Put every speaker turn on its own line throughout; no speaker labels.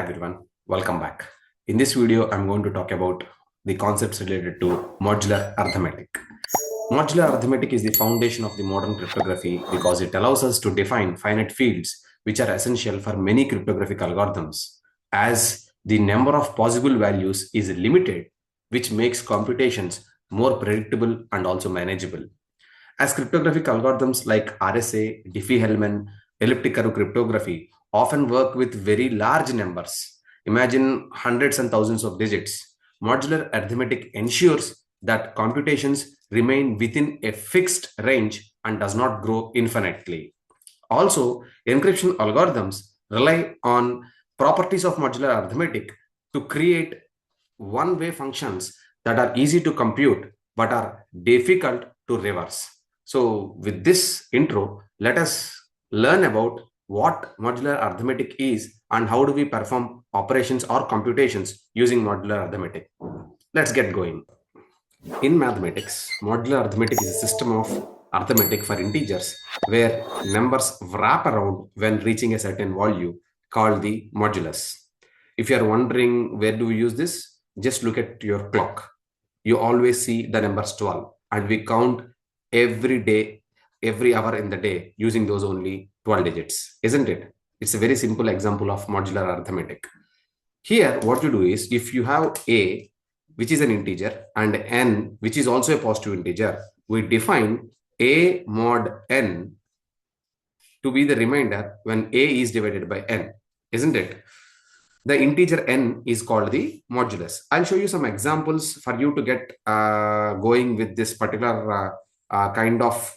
everyone, welcome back. In this video, I'm going to talk about the concepts related to modular arithmetic. Modular arithmetic is the foundation of the modern cryptography because it allows us to define finite fields which are essential for many cryptographic algorithms, as the number of possible values is limited, which makes computations more predictable and also manageable. As cryptographic algorithms like RSA, Diffie-Hellman, elliptic curve cryptography often work with very large numbers. Imagine hundreds and thousands of digits. Modular arithmetic ensures that computations remain within a fixed range and does not grow infinitely. Also, encryption algorithms rely on properties of modular arithmetic to create one-way functions that are easy to compute but are difficult to reverse. So with this intro, let us learn about what modular arithmetic is and how do we perform operations or computations using modular arithmetic. Let's get going. In mathematics, modular arithmetic is a system of arithmetic for integers where numbers wrap around when reaching a certain value called the modulus. If you are wondering where do we use this, just look at your clock. You always see the numbers 12 and we count every day, every hour in the day using those only 12 digits, isn't it? It's a very simple example of modular arithmetic. Here, what you do is if you have a, which is an integer, and n, which is also a positive integer, we define a mod n to be the remainder when a is divided by n, isn't it? The integer n is called the modulus. I'll show you some examples for you to get going with this particular kind of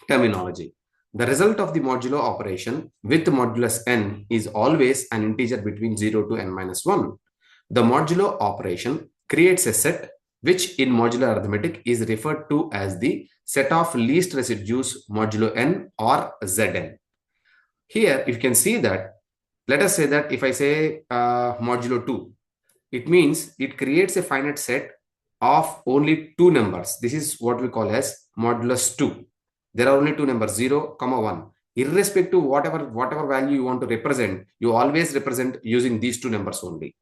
terminology. The result of the modulo operation with modulus n is always an integer between 0 to n minus 1. The modulo operation creates a set which in modular arithmetic is referred to as the set of least residues modulo n or zn. Here you can see that, let us say that if I say modulo 2, it means it creates a finite set of only two numbers. This is what we call as modulus 2. There are only two numbers, 0, 1. Irrespective of whatever value you want to represent, you always represent using these two numbers only.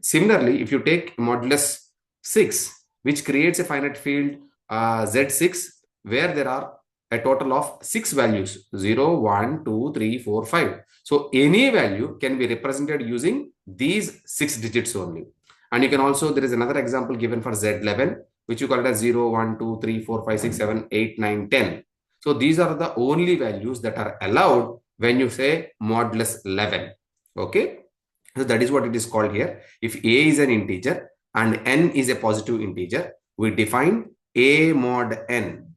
Similarly, if you take modulus 6, which creates a finite field Z6, where there are a total of 6 values, 0, 1, 2, 3, 4, 5. So any value can be represented using these 6 digits only. And you can also, there is another example given for Z11, which you call it as 0, 1, 2, 3, 4, 5, 6, 7, 8, 9, 10. So these are the only values that are allowed when you say modulus 11. Okay. So that is what it is called here. If a is an integer and n is a positive integer, we define a mod n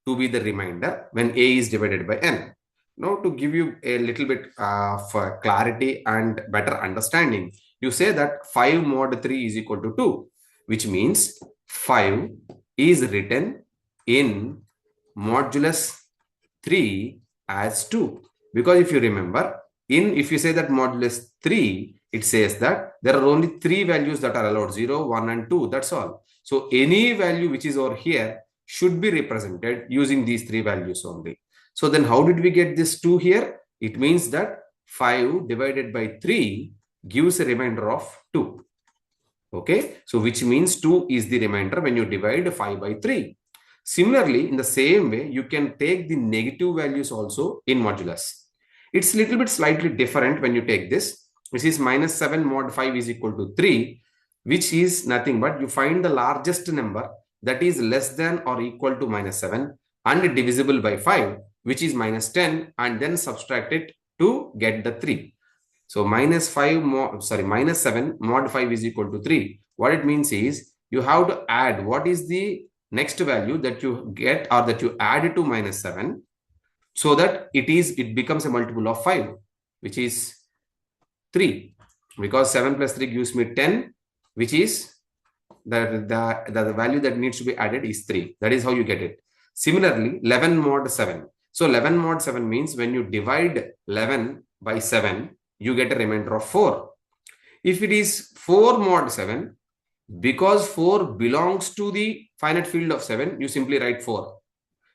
to be the remainder when a is divided by n. Now to give you a little bit of clarity and better understanding, you say that 5 mod 3 is equal to 2, which means 5 is written in modulus 3 as 2. Because if you remember, if you say that modulus 3, it says that there are only 3 values that are allowed, 0, 1 and 2, that's all. So any value which is over here should be represented using these 3 values only. So then how did we get this 2 here? It means that 5 divided by 3 gives a remainder of 2. Okay, so which means 2 is the remainder when you divide 5 by 3. Similarly, in the same way, you can take the negative values also in modulus. It's a little bit slightly different when you take this. This is minus 7 mod 5 is equal to 3, which is nothing but you find the largest number that is less than or equal to minus 7 and divisible by 5, which is minus 10, and then subtract it to get the 3. So minus 7 mod 5 is equal to 3. What it means is you have to add what is the next value that you get or that you add to minus 7 so that it becomes a multiple of 5, which is 3, because 7 plus 3 gives me 10, which is the value that needs to be added is 3. That is how you get it. Similarly, 11 mod 7. So 11 mod 7 means when you divide 11 by 7, you get a remainder of 4. If it is 4 mod 7, because 4 belongs to the finite field of 7, you simply write 4.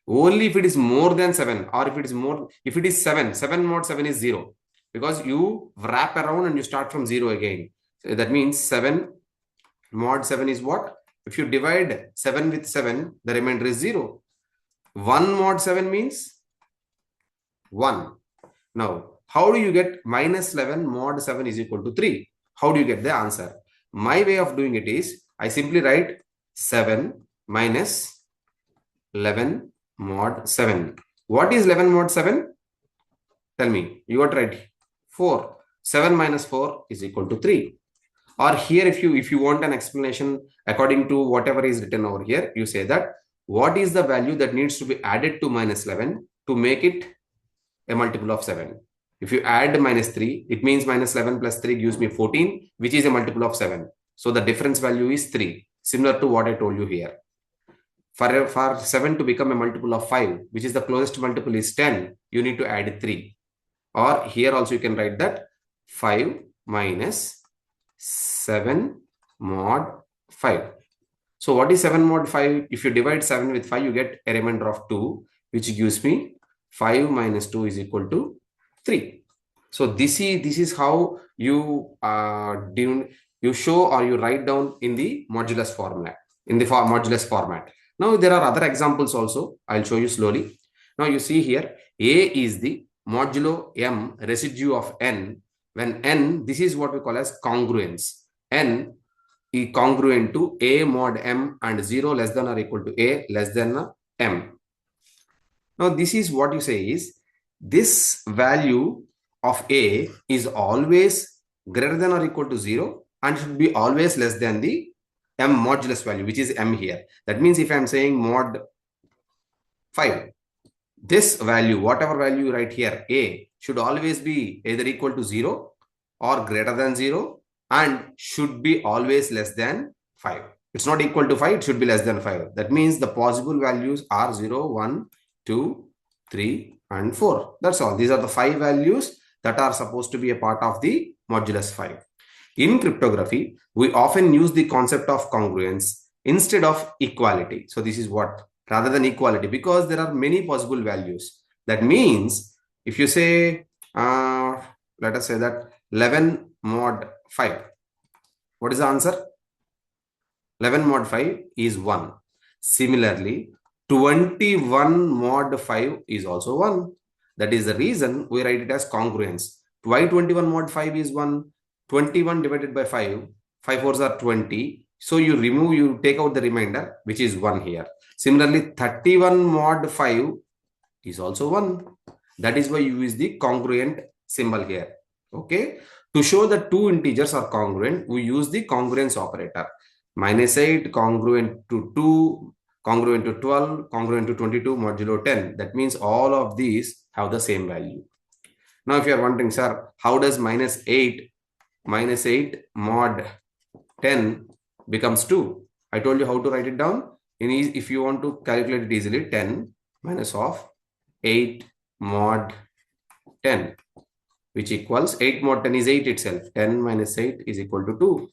Only if it is more than 7 or if it is 7 mod 7 is 0. because you wrap around and you start from 0 again. So that means 7 mod 7 is what? If you divide 7 with 7, the remainder is 0. 1 mod 7 means 1. Now, how do you get minus 11 mod 7 is equal to 3? How do you get the answer? My way of doing it is, I simply write 7 minus 11 mod 7. What is 11 mod 7? Tell me. You got right. 4. 7 minus 4 is equal to 3. Or here, if you want an explanation according to whatever is written over here, you say that what is the value that needs to be added to minus 11 to make it a multiple of 7. If you add minus 3, it means minus 11 plus 3 gives me 14, which is a multiple of 7. So the difference value is 3, similar to what I told you here. For 7 to become a multiple of 5, which is the closest multiple is 10, you need to add 3. Or here also you can write that 5 minus 7 mod 5. So what is 7 mod 5? If you divide 7 with 5, you get a remainder of 2, which gives me 5 minus 2 is equal to 3. So this is how you you show or you write down in the modulus format, in the modulus format. Now there are other examples also. I'll show you slowly. Now you see here, A is the modulo m residue of n, when n, this is what we call as congruence. N is congruent to A mod m and 0 less than or equal to A less than m. Now, this is what you say is, this value of A is always greater than or equal to 0 and should be always less than the m modulus value, which is m here. That means if I am saying mod 5, this value, whatever value you write here, A, should always be either equal to 0 or greater than 0 and should be always less than 5. It's not equal to 5, it should be less than 5. That means the possible values are 0, 1, 2, 3, and 4. That's all. These are the 5 values that are supposed to be a part of the modulus 5. In cryptography, we often use the concept of congruence instead of equality. So this is what, rather than equality, because there are many possible values. That means if you say, let us say that 11 mod 5, what is the answer? 11 mod 5 is 1. Similarly, 21 mod 5 is also 1. That is the reason we write it as congruence. Why 21 mod 5 is 1? 21 divided by 5, 5 fours are 20. So you take out the remainder, which is 1 here. Similarly, 31 mod 5 is also 1. That is why you use the congruent symbol here. Okay. To show that two integers are congruent, we use the congruence operator. Minus 8 congruent to 2, congruent to 12, congruent to 22, modulo 10. That means all of these have the same value. Now, if you are wondering, sir, how does minus 8 mod 10 becomes 2? I told you how to write it down. If you want to calculate it easily, 10 minus of 8 mod 10, which equals 8 mod 10 is 8 itself. 10 minus 8 is equal to 2.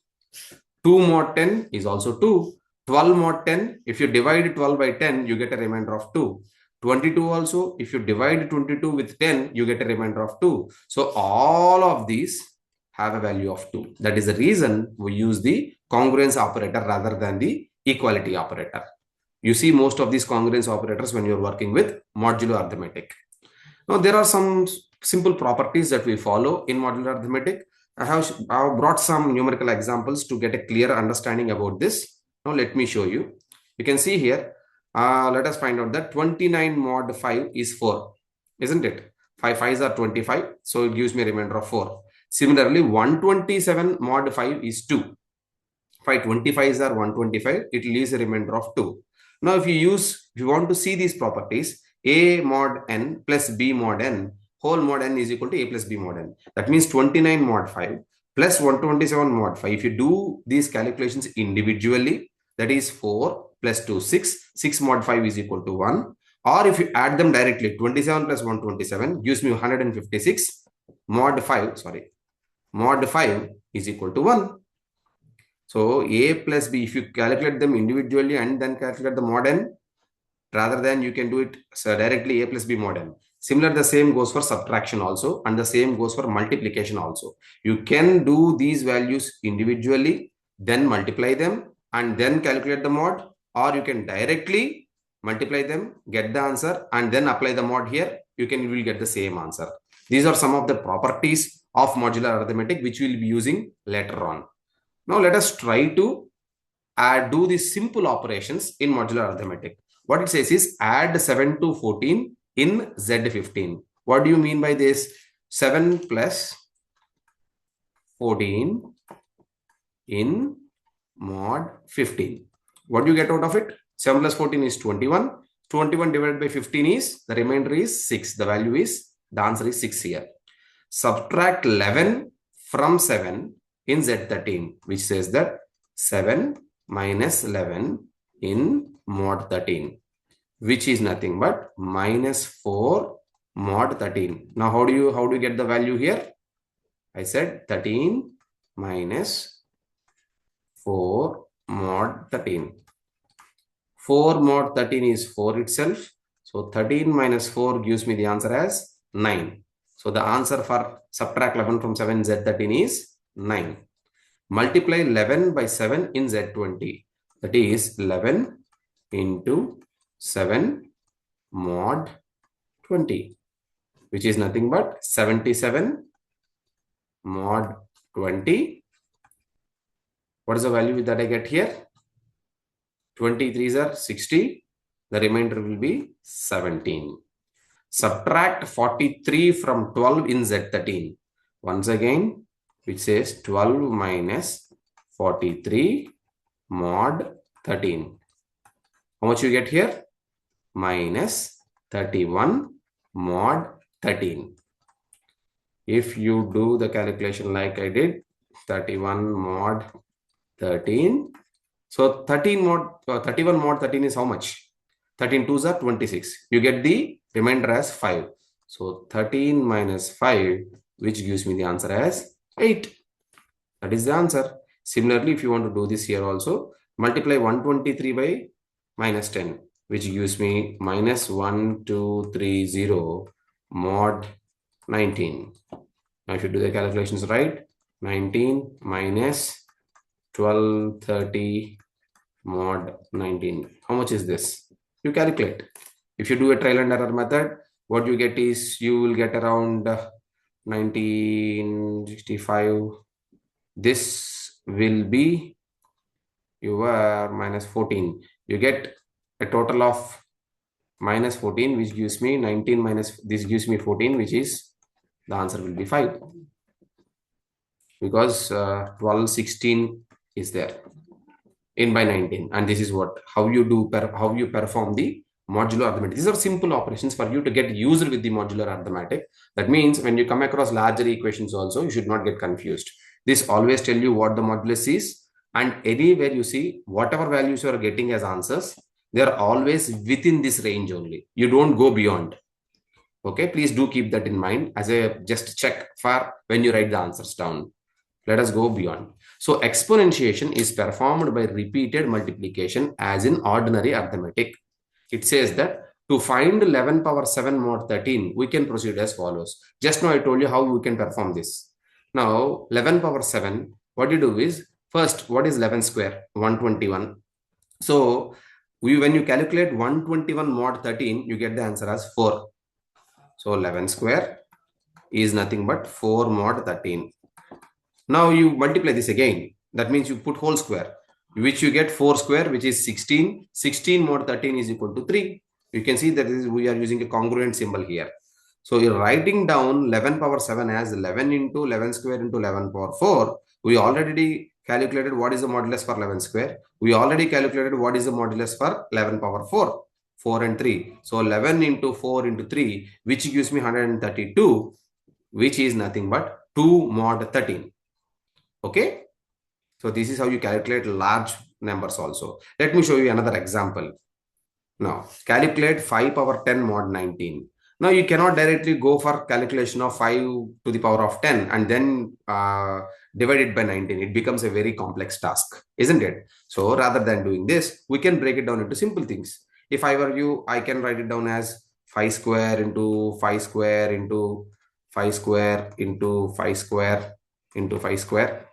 2 mod 10 is also 2. 12 mod 10, if you divide 12 by 10, you get a remainder of 2. 22 also, if you divide 22 with 10, you get a remainder of 2. So all of these have a value of 2. That is the reason we use the congruence operator rather than the equality operator. You see most of these congruence operators when you're working with modular arithmetic. Now, there are some simple properties that we follow in modular arithmetic. I have brought some numerical examples to get a clear understanding about this. Now, let me show you. You can see here, let us find out that 29 mod 5 is 4, isn't it? 5 5s are 25, so it gives me a remainder of 4. Similarly, 127 mod 5 is 2. 5 25s are 125, it leaves a remainder of 2. Now, if you want to see these properties, A mod n plus B mod n, whole mod n is equal to A plus B mod n. That means 29 mod 5 plus 127 mod 5. If you do these calculations individually, that is 4 plus 2, 6. 6 mod 5 is equal to 1. Or if you add them directly, 27 plus 127 gives me 156. Mod 5 is equal to 1. So A plus B, if you calculate them individually and then calculate the mod n, rather than you can do it directly A plus B mod n. Similar, the same goes for subtraction also, and the same goes for multiplication also. You can do these values individually, then multiply them, and then calculate the mod, or you can directly multiply them, get the answer, and then apply the mod here. You will get the same answer. These are some of the properties of modular arithmetic which we will be using later on. Now let us try to do these simple operations in modular arithmetic. What it says is add 7 to 14 in Z15. What do you mean by this? 7 plus 14 in mod 15. What do you get out of it? 7 plus 14 is 21. 21 divided by 15 is, the remainder is 6. The value is, the answer is 6 here. Subtract 11 from 7 in Z13, which says that 7 minus 11 in mod 13, which is nothing but minus 4 mod 13. Now, how do you get the value here? I said 13 minus 4 mod 13. 4 mod 13 is 4 itself. So 13 minus 4 gives me the answer as 9. So the answer for subtract 11 from 7 Z13 is 9. Multiply 11 by 7 in Z20. That is 11 into 7 mod 20, which is nothing but 77 mod 20. What is the value that I get here? 23s are 60. The remainder will be 17. Subtract 43 from 12 in Z13. Once again, which says 12 minus 43 mod 13. How much you get here? Minus 31 mod 13. If you do the calculation like I did, 31 mod 13. So 31 mod 13 is how much? 13 twos are 26. You get the remainder as 5. So 13 minus 5, which gives me the answer as 8. That is the answer. Similarly, if you want to do this here also, multiply 123 by minus 10, which gives me minus 1230 mod 19. Now, if you do the calculations right, 19 minus 1230 mod 19. How much is this? You calculate. If you do a trial and error method, what you get is you will get around 1965. This will be your minus 14. You get a total of minus 14, which gives me 19 minus this gives me 14, which is the answer will be 5, because 1216 is there in by 19, and this is how you perform the modular arithmetic. These are simple operations for you to get used with the modular arithmetic. That means when you come across larger equations also, you should not get confused. This always tell you what the modulus is, and anywhere you see whatever values you are getting as answers, they are always within this range only. You don't go beyond. Okay, please do keep that in mind as a just check for when you write the answers down. Let us go beyond. So exponentiation is performed by repeated multiplication as in ordinary arithmetic. It says that to find 11 power 7 mod 13, we can proceed as follows. Just now I told you how we can perform this. Now 11 power 7, what you do is, first, what is 11 square? 121. So when you calculate 121 mod 13, you get the answer as 4. So 11 square is nothing but 4 mod 13. Now you multiply this again. That means you put whole square, which you get 4 square, which is 16. 16 mod 13 is equal to 3. You can see that we are using a congruent symbol here. So you're writing down 11 power 7 as 11 into 11 square into 11 power 4. We already calculated what is the modulus for 11 square. We already calculated what is the modulus for 11 power 4. 4 and 3. So 11 into 4 into 3, which gives me 132, which is nothing but 2 mod 13. Okay. So this is how you calculate large numbers also. Let me show you another example. Now calculate 5 power 10 mod 19. Now you cannot directly go for calculation of 5 to the power of 10 and then divide it by 19. It becomes a very complex task, isn't it? So rather than doing this, we can break it down into simple things. If I were you, I can write it down as 5 square into 5 square into 5 square into 5 square into 5 square.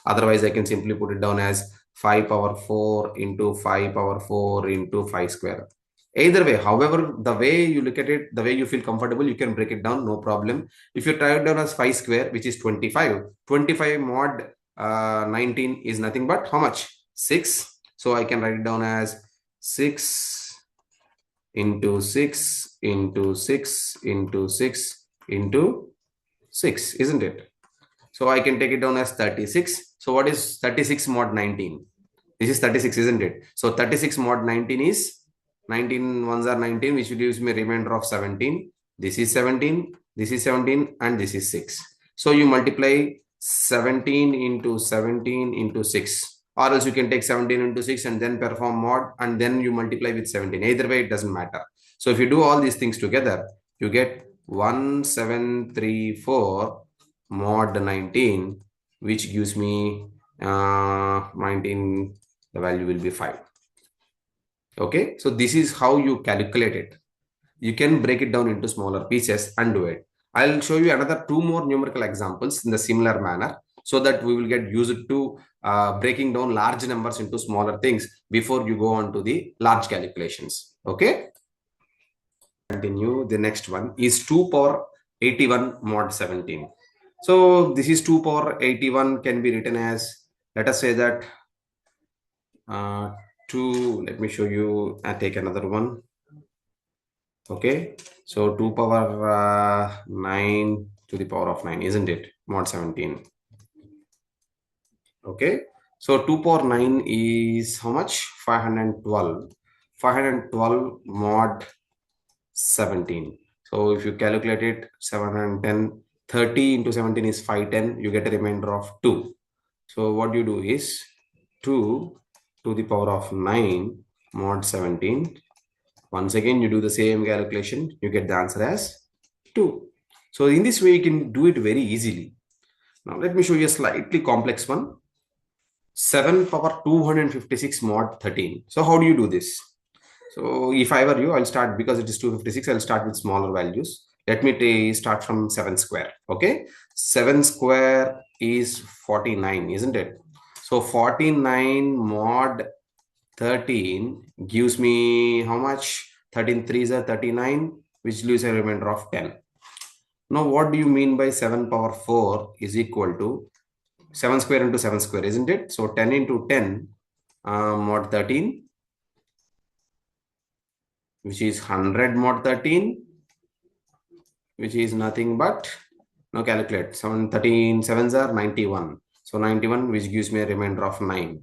Otherwise, I can simply put it down as 5 power 4 into 5 power 4 into 5 square. Either way, however, the way you look at it, the way you feel comfortable, you can break it down, no problem. If you try it down as 5 square, which is 25, 25 mod 19 is nothing but how much? 6. So I can write it down as 6 into 6 into 6 into 6 into 6, isn't it? So I can take it down as 36. So what is 36 mod 19? This is 36, isn't it? So 36 mod 19 is 19 ones are 19, which gives me a remainder of 17. This is 17, this is 17, and this is 6. So you multiply 17 into 17 into 6. Or else you can take 17 into 6 and then perform mod and then you multiply with 17. Either way, it doesn't matter. So if you do all these things together, you get 1734 mod 19, which gives me 19, the value will be 5. Okay, so this is how you calculate it. You can break it down into smaller pieces and do it. I'll show you another 2 more numerical examples in the similar manner so that we will get used to breaking down large numbers into smaller things before you go on to the large calculations. Okay. Continue. The next one is 2 power 81 mod 17. So this is 2 power 81 can be written as, let us say that 2, let me show you, I take another one. Okay, so 2 power 9 to the power of 9, isn't it? Mod 17. Okay, so 2 power 9 is how much? 512. 512 mod 17. So if you calculate it, 710, 30 into 17 is 510. You get a remainder of 2. So what you do is 2 to the power of 9 mod 17. Once again, you do the same calculation, you get the answer as 2. So in this way, you can do it very easily. Now let me show you a slightly complex one. 7 power 256 mod 13. So how do you do this? So if I were you, I'll start, because it is 256, I'll start with smaller values. Let me start from 7 square. Okay, 7 square is 49, isn't it? So 49 mod 13 gives me how much? 13 3s are 39, which leaves a remainder of 10. Now, what do you mean by 7 power 4 is equal to 7 square into 7 square, isn't it? So 10 into 10 mod 13, which is 100 mod 13, which is nothing but, now calculate, 7, 13, 7s are 91. So 91, which gives me a remainder of 9.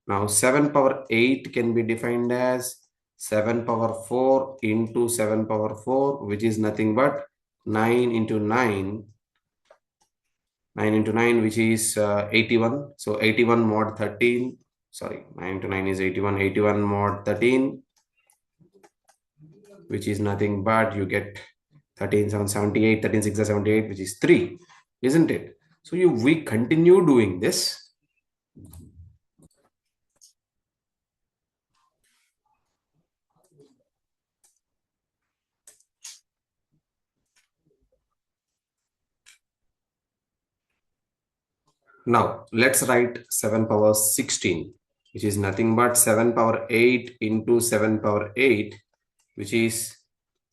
Now 7 power 8 can be defined as 7 power 4 into 7 power 4, which is nothing but 9 into 9. 9 into 9, which is 81. So 81 mod 13. Sorry, 9 into 9 is 81. 81 mod 13, which is nothing but you get 13 7 78, 13 6 78, which is 3, isn't it? So we continue doing this. Now let's write 7 power 16, which is nothing but 7 power 8 into 7 power 8, which is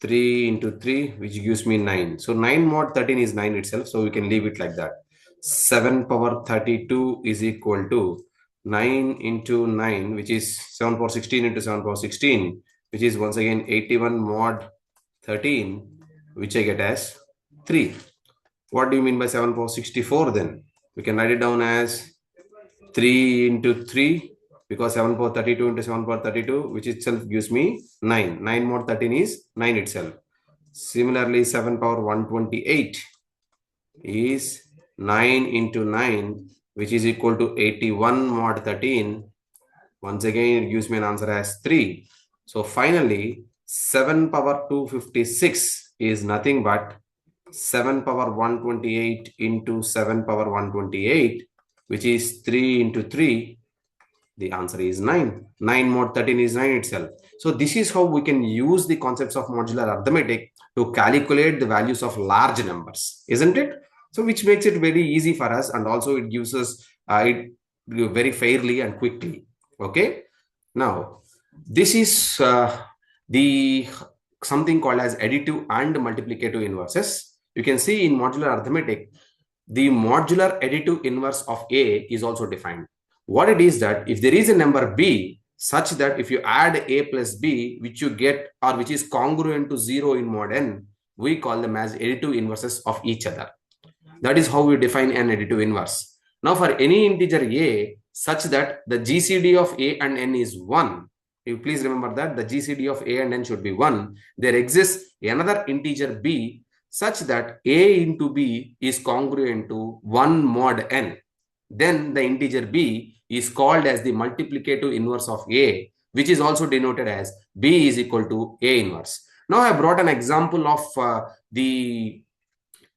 3 into 3, which gives me 9. So 9 mod 13 is 9 itself. So we can leave it like that. 7 power 32 is equal to 9 into 9, which is 7 power 16 into 7 power 16, which is once again 81 mod 13, which I get as 3. What do you mean by 7 power 64 then? We can write it down as 3 into 3, because 7 power 32 into 7 power 32, which itself gives me 9. 9 mod 13 is 9 itself. Similarly, 7 power 128 is 9 into 9, which is equal to 81 mod 13. Once again, it gives me an answer as 3. So finally, 7 power 256 is nothing but 7 power 128 into 7 power 128, which is 3 into 3, The answer is 9. 9 mod 13 is 9 itself. So this is how we can use the concepts of modular arithmetic to calculate the values of large numbers, isn't it? So which makes it very easy for us, and also it gives us it very fairly and quickly. Okay. Now, this is the something called as additive and multiplicative inverses. You can see in modular arithmetic, the modular additive inverse of A is also defined. What it is that if there is a number B such that if you add A plus B, which you get or which is congruent to 0 in mod n, we call them as additive inverses of each other. That is how we define an additive inverse. Now for any integer A such that the GCD of A and n is 1, you please remember that the GCD of A and n should be 1, there exists another integer B such that A into B is congruent to 1 mod n. Then the integer B is called as the multiplicative inverse of A, which is also denoted as B is equal to A inverse. Now I brought an example of the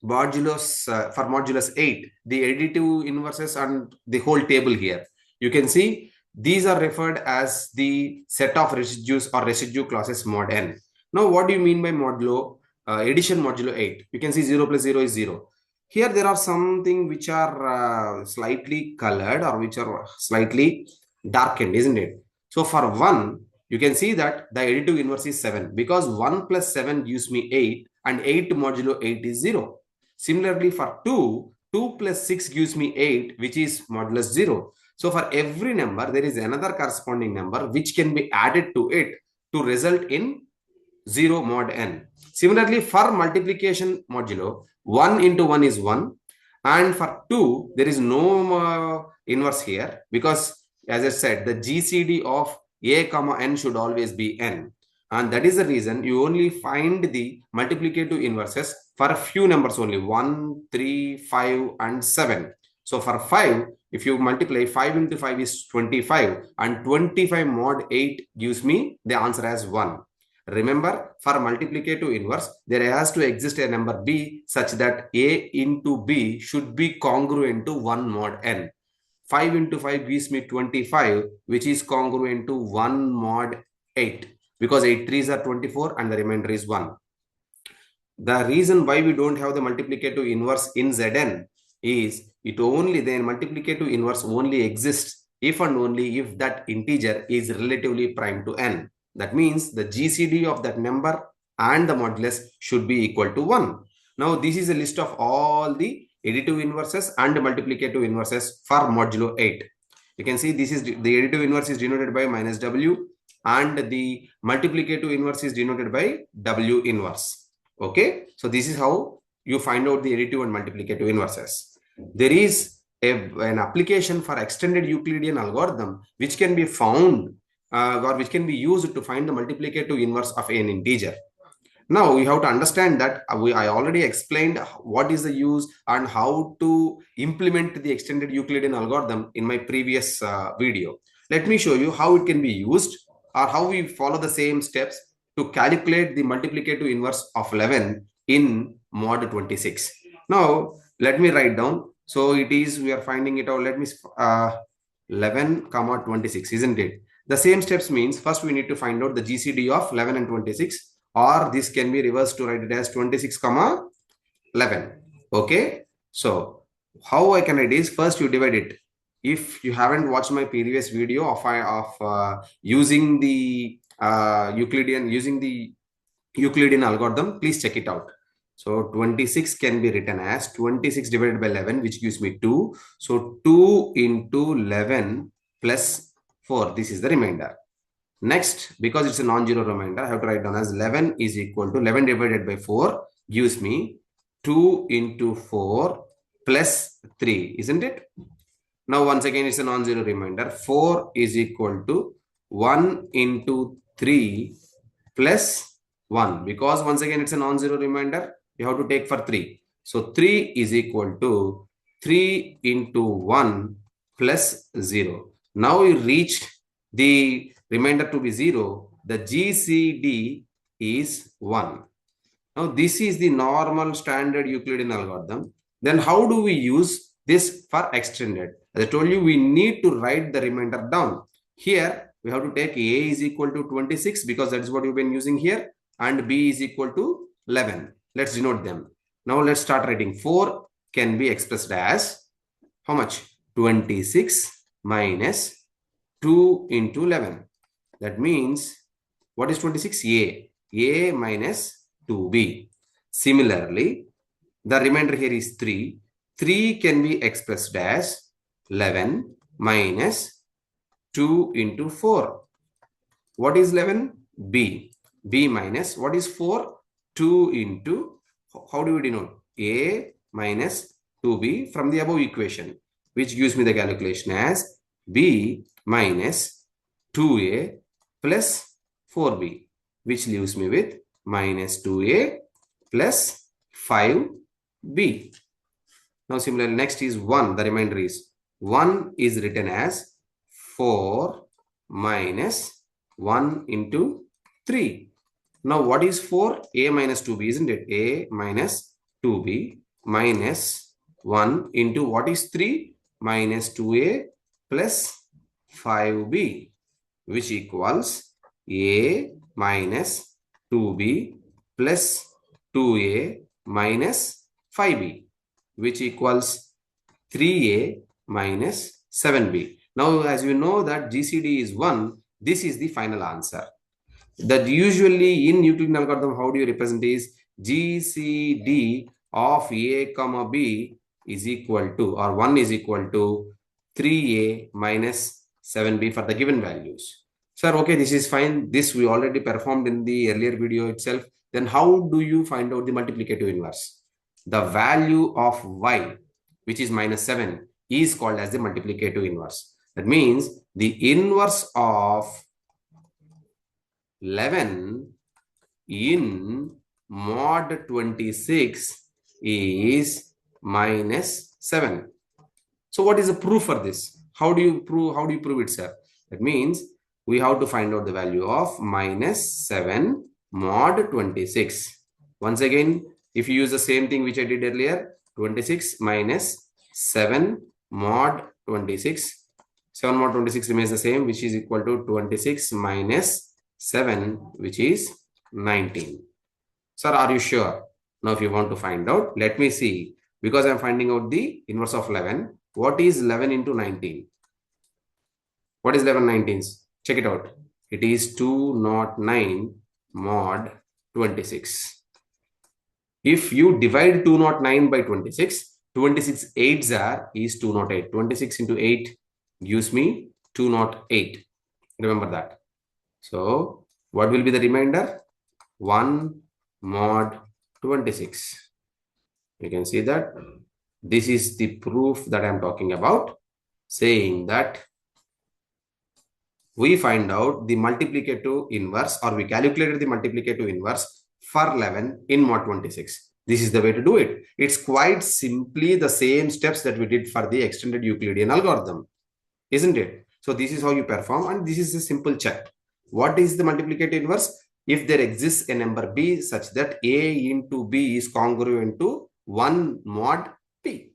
modulus for modulus 8, the additive inverses and the whole table here. You can see these are referred as the set of residues or residue clauses mod n. Now, what do you mean by modulo addition modulo 8? You can see 0 plus 0 is 0. Here there are something which are slightly colored or which are slightly darkened, isn't it? So for 1, you can see that the additive inverse is 7 because 1 plus 7 gives me 8 and 8 modulo 8 is 0. Similarly, for 2, 2 plus 6 gives me 8, which is modulus 0. So for every number, there is another corresponding number which can be added to it to result in 0 mod n. Similarly, for multiplication modulo, 1 into 1 is 1. And for 2, there is no inverse here because, as I said, the GCD of a comma n should always be n. And that is the reason you only find the multiplicative inverses for a few numbers only, 1, 3, 5, and 7. So for 5, if you multiply 5 into 5 is 25 and 25 mod 8 gives me the answer as 1. Remember, for multiplicative inverse, there has to exist a number B such that A into B should be congruent to 1 mod n. 5 into 5 gives me 25, which is congruent to 1 mod 8 because 8 3s are 24 and the remainder is 1. The reason why we don't have the multiplicative inverse in Zn is the multiplicative inverse only exists if and only if that integer is relatively prime to n. That means the GCD of that number and the modulus should be equal to 1. Now this is a list of all the additive inverses and multiplicative inverses for modulo 8. You can see this is the additive inverse is denoted by minus W and the multiplicative inverse is denoted by W inverse. Okay, so this is how you find out the additive and multiplicative inverses. There is an application for extended Euclidean algorithm which can be found or which can be used to find the multiplicative inverse of an integer. Now we have to understand that I already explained what is the use and how to implement the extended Euclidean algorithm in my previous video. Let me show you how it can be used or how we follow the same steps to calculate the multiplicative inverse of 11 in mod 26. Now let me write down. So it is, we are finding it out. Let me 11 comma 26, isn't it? The same steps means first we need to find out the GCD of 11 and 26, or this can be reversed to write it as 26 comma 11. Okay, so how I can write is first you divide it. If you haven't watched my previous video of using the Euclidean algorithm, please check it out. So 26 can be written as 26 divided by 11, which gives me 2. So 2 into 11 plus 4. This is the remainder. Next, because it's a non-zero remainder, I have to write down as 11 is equal to 11 divided by 4 gives me 2 into 4 plus 3, isn't it? Now, once again, it's a non-zero remainder. 4 is equal to 1 into 3 plus 1. Because once again, it's a non-zero remainder, you have to take for 3. So 3 is equal to 3 into 1 plus 0. Now you reached the remainder to be 0. The GCD is 1. Now this is the normal standard Euclidean algorithm. Then how do we use this for extended? As I told you, we need to write the remainder down. Here, we have to take A is equal to 26 because that is what you've been using here, and B is equal to 11. Let's denote them. Now let's start writing. 4 can be expressed as how much? 26 minus 2 into 11. That means, what is 26? A minus 2B. Similarly, the remainder here is 3. 3 can be expressed as 11 minus 2 into 4. What is 11? B. B minus, what is 4? 2 into, how do we denote? A minus 2B from the above equation, which gives me the calculation as B minus 2A plus 4B, which leaves me with minus 2A plus 5B. Now similarly, next is 1. The remainder is 1 is written as 4 minus 1 into 3. Now what is 4? A minus 2B, isn't it? A minus 2B minus 1 into what is 3? Minus 2A plus 5B, which equals A minus 2B plus 2A minus 5B, which equals 3A minus 7B. Now, as you know that GCD is 1, this is the final answer. That usually in Euclidean algorithm, how do you represent is GCD of A comma B is equal to, or 1 is equal to 3A minus 7B for the given values. Sir, okay, this is fine. This we already performed in the earlier video itself. Then how do you find out the multiplicative inverse? The value of y, which is minus 7, is called as the multiplicative inverse. That means the inverse of 11 in mod 26 is minus 7. So what is the proof for this? How do you prove it, sir? That means we have to find out the value of minus 7 mod 26. Once again, if you use the same thing which I did earlier, 26 minus 7 mod 26. 7 mod 26 remains the same, which is equal to 26 minus 7, which is 19. Sir, are you sure? Now, if you want to find out, let me see. Because I am finding out the inverse of 11. What is 11 into 19? What is 11 19s? Check it out. It is 209 mod 26. If you divide 209 by 26, 26 8s is 208. 26 into 8 gives me 208. Remember that. So, what will be the remainder? 1 mod 26. You can see that this is the proof that I am talking about, saying that we find out the multiplicative inverse, or we calculated the multiplicative inverse for 11 in mod 26. This is the way to do it. It's quite simply the same steps that we did for the extended Euclidean algorithm, isn't it? So this is how you perform, and this is a simple check. What is the multiplicative inverse? If there exists a number b such that a into b is congruent to 1 mod p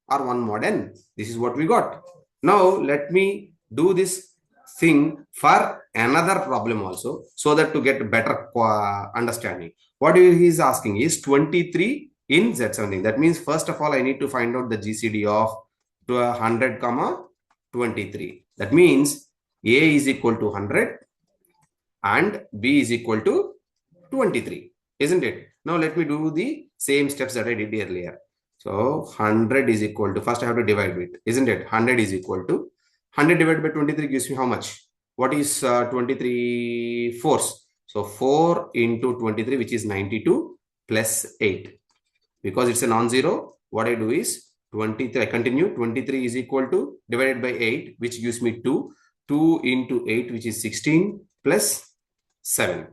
or 1 mod n. This is what we got. Now let me do this thing for another problem also, so that to get better understanding. What he is asking is 23 in Z17. That means first of all I need to find out the GCD of 100 comma 23. That means a is equal to 100 and b is equal to 23, isn't it? Now let me do the same steps that I did earlier. So 100 is equal to, first I have to divide it, isn't it? 100 is equal to 100 divided by 23 gives me how much? What is 23 fourths? So 4 into 23, which is 92 plus 8. Because it's a non-zero, what I do is 23, I continue, 23 is equal to divided by 8, which gives me 2. 2 into 8, which is 16 plus 7.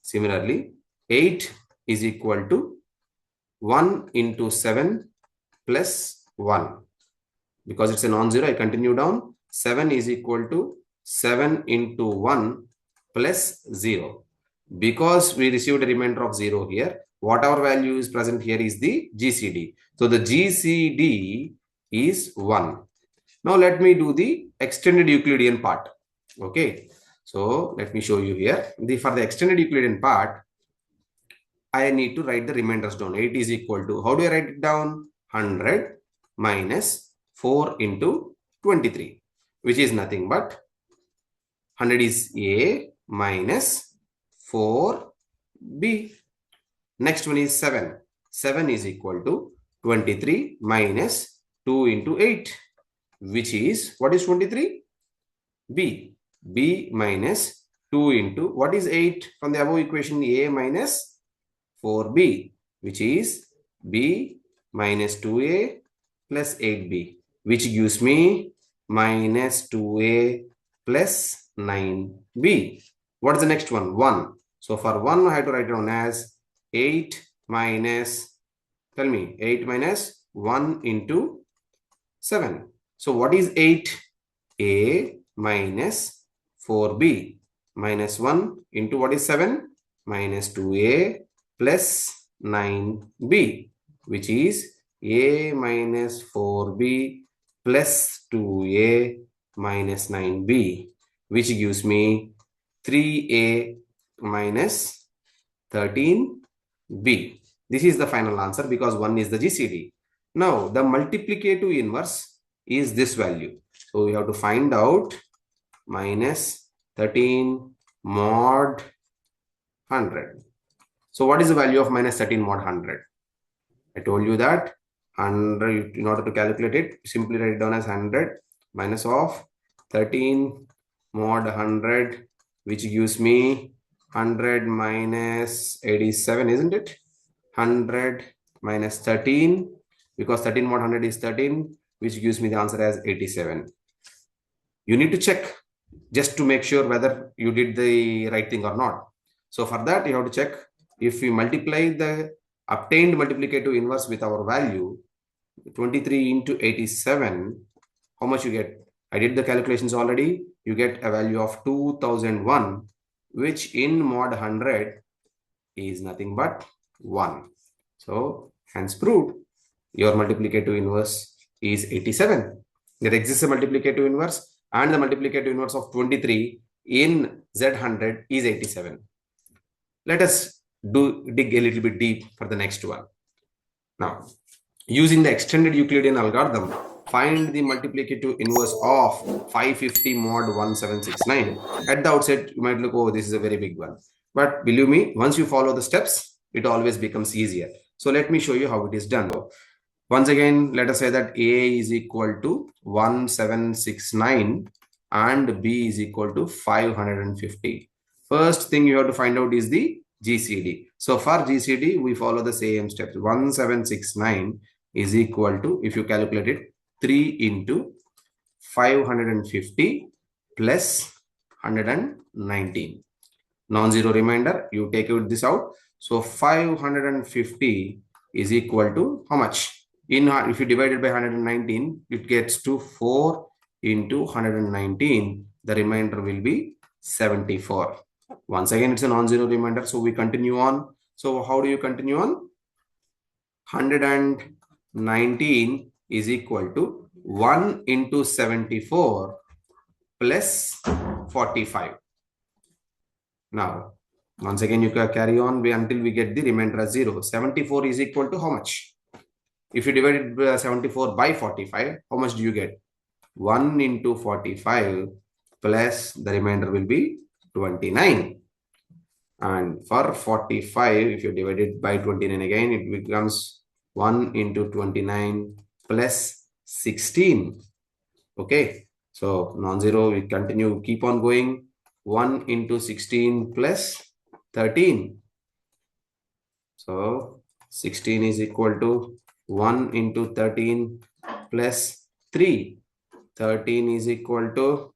Similarly, 8 is equal to 1 into 7 plus 1. Because it's a non-zero, I continue down. 7 is equal to 7 into 1 plus 0. Because we received a remainder of 0 here, whatever value is present here is the GCD. So the GCD is 1. Now let me do the extended Euclidean part. Okay. So let me show you here. For the extended Euclidean part, I need to write the remainders down. 8 is equal to, how do I write it down? 100 minus 4 into 23, which is nothing but 100 is A minus 4B. Next one is 7. 7 is equal to 23 minus 2 into 8, which is, what is 23? B. B minus 2 into, what is 8 from the above equation? A minus 4B, which is B minus 2A plus 8B, which gives me minus 2A plus 9B. What is the next one? 1. So for 1, I have to write down as 8 minus, tell me, 8 minus 1 into 7. So what is 8? A minus 4B minus 1 into what is 7? Minus 2A plus 9B, which is A minus 4B plus 2A minus 9B, which gives me 3A minus 13B. This is the final answer because 1 is the GCD. Now, the multiplicative inverse is this value. So, we have to find out minus 13 mod 100. So, what is the value of minus 13 mod 100? I told you that 100, in order to calculate it, simply write it down as 100 minus of 13 mod 100, which gives me 100 minus 87, isn't it? 100 minus 13, because 13 mod 100 is 13, which gives me the answer as 87. You need to check just to make sure whether you did the right thing or not. So for that, you have to check if we multiply the obtained multiplicative inverse with our value, 23 into 87, how much you get? I did the calculations already. You get a value of 2001, which in mod 100 is nothing but 1. So, hence proved, your multiplicative inverse is 87. There exists a multiplicative inverse, and the multiplicative inverse of 23 in Z100 is 87. Let us dig a little bit deep for the next one. Now, using the extended Euclidean algorithm, find the multiplicative inverse of 550 mod 1769. At the outset, you might look, oh, this is a very big one. But believe me, once you follow the steps, it always becomes easier. So let me show you how it is done. Once again, let us say that A is equal to 1769 and B is equal to 550. First thing you have to find out is the GCD. So for GCD, we follow the same steps. 1769 is equal to, if you calculate it, 3 into 550 plus 119. Non-zero remainder, you take this out. So 550 is equal to how much? If you divide it by 119, it gets to 4 into 119. The remainder will be 74. Once again, it's a non-zero remainder. So we continue on. So how do you continue on? 119 is equal to 1 into 74 plus 45. Now, once again, you can carry on until we get the remainder as 0. 74 is equal to how much? If you divide it 74 by 45, how much do you get? 1 into 45 plus the remainder will be 29. And for 45, if you divide it by 29 again, it becomes 1 into 29 plus 16. Okay. So non-zero, we continue, keep on going. 1 into 16 plus 13. So 16 is equal to 1 into 13 plus 3. 13 is equal to,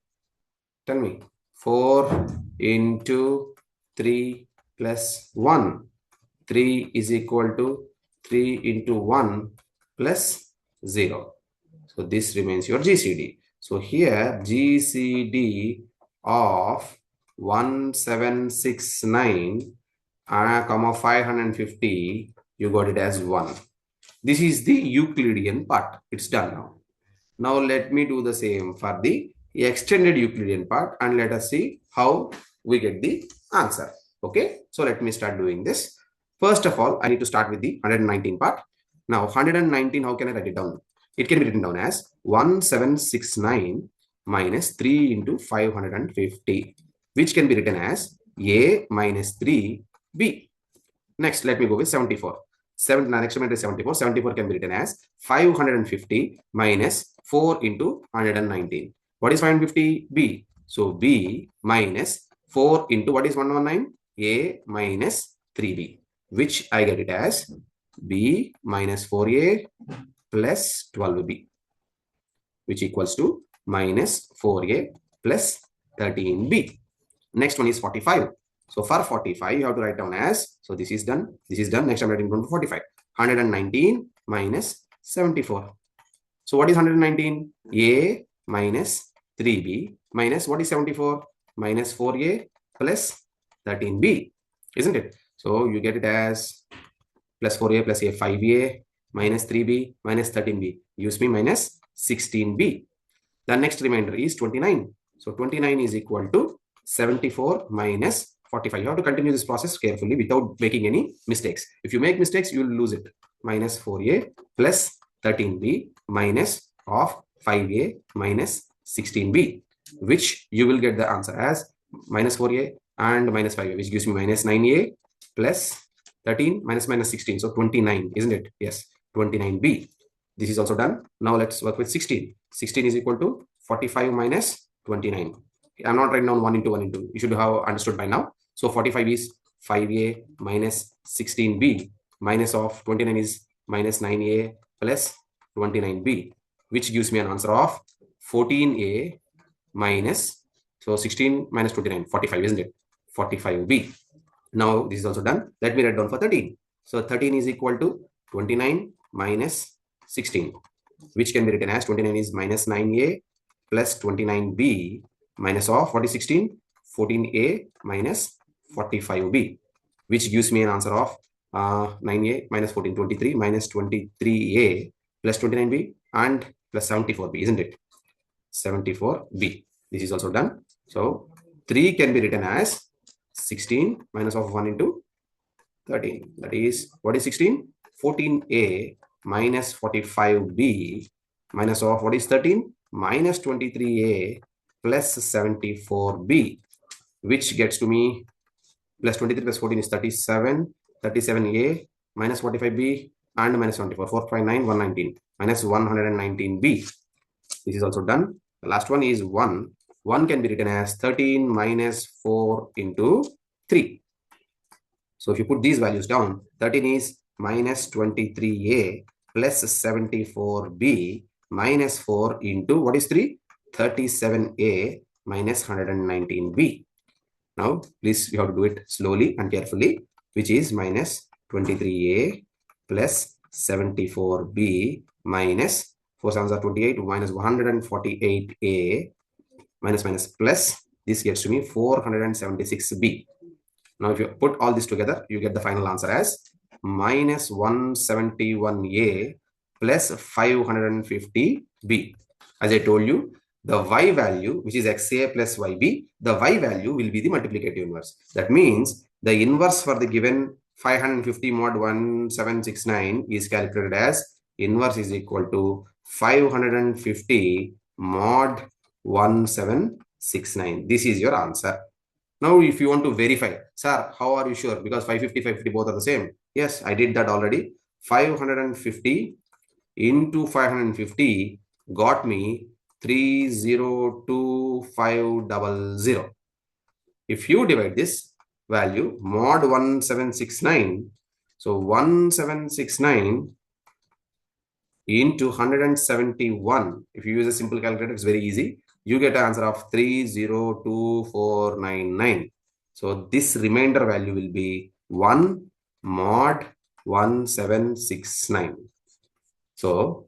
tell me, 4 into 3 plus 1. 3 is equal to 3 into 1 plus 0. So this remains your GCD. So here GCD of 1769 comma 550, you got it as 1. This is the Euclidean part. It's done now. Now let me do the same for the extended Euclidean part and let us see how we get the answer. Okay, so let me start doing this. First of all, I need to start with the 119 part. Now 119, how can I write it down? It can be written down as 1769 minus 3 into 550, which can be written as A minus 3B. Next, let me go with 74. Next element is 74. 74 can be written as 550 minus 4 into 119. What is 550? B. So B minus 4 into what is 119? A minus 3B, which I get it as B minus 4A plus 12B, which equals to minus 4A plus 13B. Next one is 45. So for 45, you have to write down as, so this is done. This is done. Next I'm writing down to 45. 119 minus 74. So what is 119? A minus 3B minus what is 74? Minus 4A plus 13B, isn't it? So you get it as plus 4A plus A 5A minus 3B minus 13B. Gives me minus 16B. The next remainder is 29. So 29 is equal to 74 minus 45. You have to continue this process carefully without making any mistakes. If you make mistakes, you will lose it. Minus 4A plus 13B minus of 5A minus 16B, which you will get the answer as minus 4A and minus 5A, which gives me minus 9A plus 13 minus 16. So 29, isn't it? Yes, 29B. This is also done. Now let's work with 16. 16 is equal to 45 minus 29. I'm not writing down 1 into 1 into. You should have understood by now. So 45 is 5A minus 16B minus of 29 is minus 9A plus 29B, which gives me an answer of 14A minus, so 16 minus 29, 45, isn't it? 45B. Now this is also done. Let me write down for 13. So 13 is equal to 29 minus 16, which can be written as 29 is minus 9A plus 29B minus of what is 16? 14A minus 45B, which gives me an answer of 9A minus 14, 23 minus 23A plus 29B and plus 74B, isn't it? 74B. This is also done. So 3 can be written as 16 minus of 1 into 13. That is, what is 16? 14A minus 45B minus of what is 13? Minus 23A plus 74B, which gets to me plus 23 plus 14 is 37, 37A minus 45B and minus 74, 459, 119, minus 119B. This is also done. The last one is 1. 1 can be written as 13 minus 4 into 3. So if you put these values down, 13 is minus 23A plus 74B minus 4 into what is 3? 37A minus 119B. Now, please, you have to do it slowly and carefully, which is minus 23A plus 74B minus 4 7s are 28 minus 148A minus plus. This gets to me 476B. Now, if you put all this together, you get the final answer as minus 171A plus 550B. As I told you, the y value, which is xa plus yb, the y value will be the multiplicative inverse. That means the inverse for the given 550 mod 1769 is calculated as inverse is equal to 550 mod 1769. This is your answer. Now, if you want to verify, sir, how are you sure? Because 550, 550 both are the same. Yes, I did that already. 550 into 550 got me 302500. If you divide this value mod 1769, so 1769 into 171, if you use a simple calculator, it's very easy. You get an answer of 302499. So this remainder value will be 1 mod 1769. So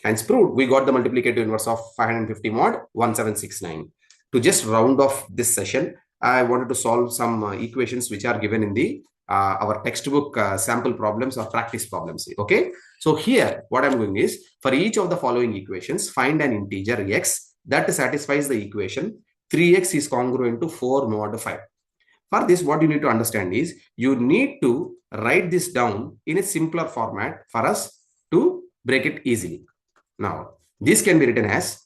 hence proved, we got the multiplicative inverse of 550 mod 1769. To just round off this session, I wanted to solve some equations which are given in the our textbook sample problems or practice problems. Okay. So here, what I'm doing is, for each of the following equations, find an integer x that satisfies the equation 3x is congruent to 4 mod 5. For this, what you need to understand is, you need to write this down in a simpler format for us to break it easily. Now, this can be written as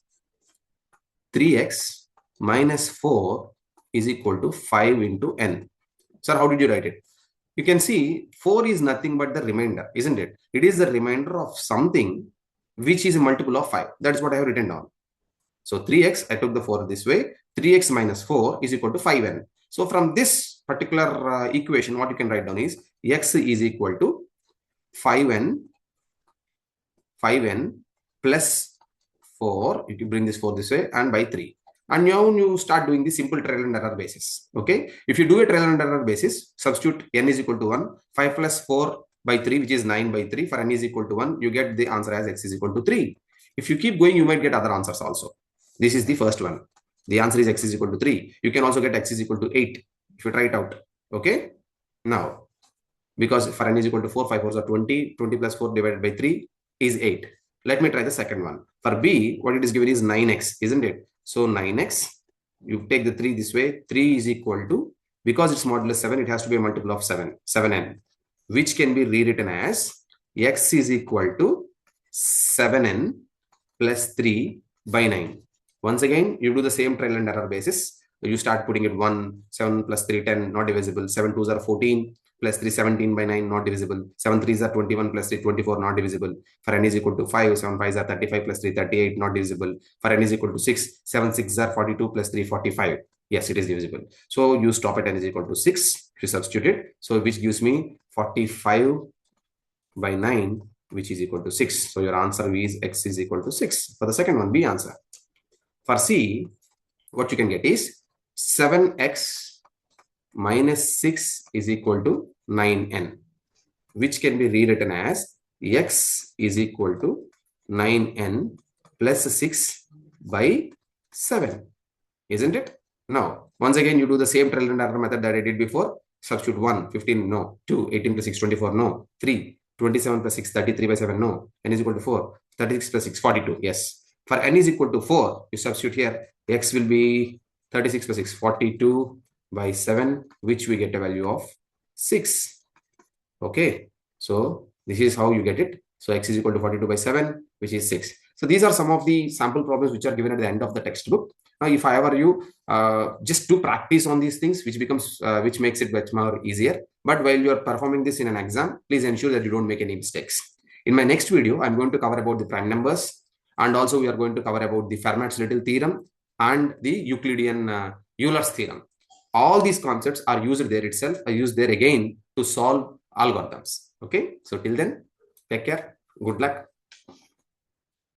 3x minus 4 is equal to 5 into n. Sir, how did you write it? You can see 4 is nothing but the remainder, isn't it? It is the remainder of something which is a multiple of 5. That's what I have written down. So 3x, I took the 4 this way. 3x minus 4 is equal to 5n. So from this particular equation, what you can write down is x is equal to 5n plus 4. You can bring this 4 this way and by 3. And now you start doing the simple trial and error basis. Okay. If you do a trial and error basis, substitute n is equal to 1. 5 plus 4 by 3, which is 9 by 3. For n is equal to 1, you get the answer as x is equal to 3. If you keep going, you might get other answers also. This is the first one. The answer is x is equal to 3. You can also get x is equal to 8 if you try it out. Okay. Now, because for n is equal to 4, 5 4s are 20. 20 plus 4 divided by 3 is 8. Let me try the second one. For b, what it is given is 9x, isn't it? So 9x, you take the 3 this way. 3 is equal to, because it's modulus 7, it has to be a multiple of 7n, which can be rewritten as x is equal to 7n plus 3 by 9. Once again, you do the same trial and error basis. You start putting it 1, 7 plus 3, 10, not divisible. 7 2s are 14, plus 3, 17 by 9, not divisible. 7 3s are 21, plus 3, 24, not divisible. For n is equal to 5, 7 5s are 35, plus 3, 38, not divisible. For n is equal to 6, 7 6s are 42, plus 3, 45. Yes, it is divisible. So you stop at n is equal to 6, you substitute it. So which gives me 45 by 9, which is equal to 6. So your answer is x is equal to 6. For the second one, B answer. For C, what you can get is 7x minus 6 is equal to 9n, which can be rewritten as x is equal to 9n plus 6 by 7, isn't it? Now, once again, you do the same trial and error method that I did before. Substitute 1, 15, no. 2, 18 plus 6, 24, no. 3, 27 plus 6, 33 by 7, no. N is equal to 4, 36 plus 6, 42, yes. For n is equal to 4, you substitute here, x will be 36 plus 6, 42 by 7, which we get a value of 6. Okay, so this is how you get it. So x is equal to 42 by 7, which is 6. So these are some of the sample problems which are given at the end of the textbook. Now, if I were you, just do practice on these things, which makes it much more easier. But while you are performing this in an exam, please ensure that you don't make any mistakes. In my next video, I'm going to cover about the prime numbers, and also we are going to cover about the Fermat's Little theorem and the Euclidean Euler's theorem. All these concepts are used there itself, are used there again to solve algorithms. Okay, so till then, take care. Good luck.